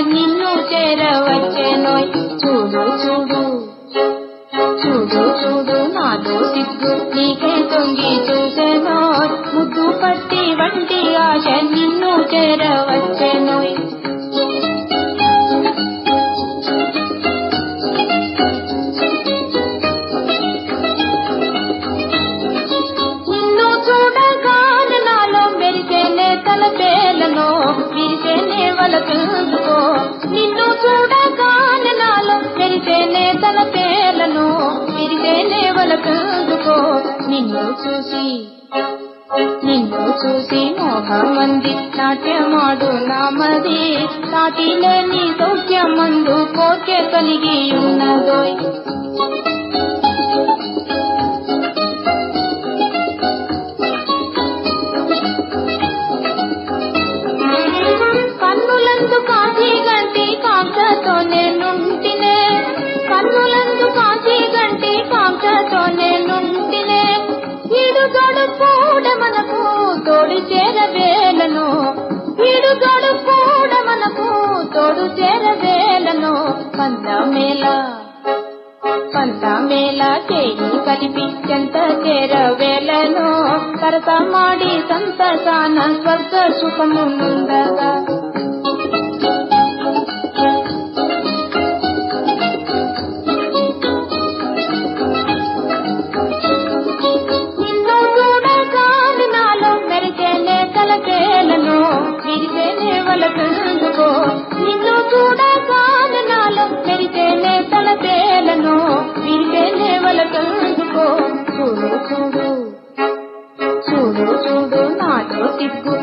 నిన్ను చేరవచ్చెనోయ్ చూడు చూడు చూడు చూడు నాలో సిగ్గు నీకే తొంగి చూసెనోయ్ ముద్దు పట్టి వంటి ఆశ నిన్ను చేరవచ్చెనోయ్ నిన్ను చూడగానే నాలో మెరిసేనే తలపేలను విరిసేనే వలపుకో నిన్ను చూడగానే నాలో మెరిసేనే తలపేలను విరిసేనే వలపుకో నిన్ను చూసి మోహమంది నాట్యమాడు నామది సాటిలేని సౌఖ్యమందు కోర్కె కలిగి ఉన్నదోయ్ కన్నులందు కాచి గంటి కాంక్షతో నేనుంటినే కన్నులందు కాచి గంటి కాంక్షతో నేనుంటినే ఈడుగడు కూడా మనకు తోడు చేరవేలను ఈడుగడు కూడా మనకు తోడు చేరవేలను పంతమేళ చేయి కలిపి చెంత చేరవేలను కరసమాడి సంతసాన స్వర్గ సుఖము నుండగా నిన్ను చూడగానే నాలో మెరిసేనే తలపేలను విరిసేనే వలపుకో నిన్ను చూడగానే నాలో మెరిసేనే తలపేలను విరిసేనే వలపుకో చూడు చూడు చూడు చూడు నాలో సిగ్గు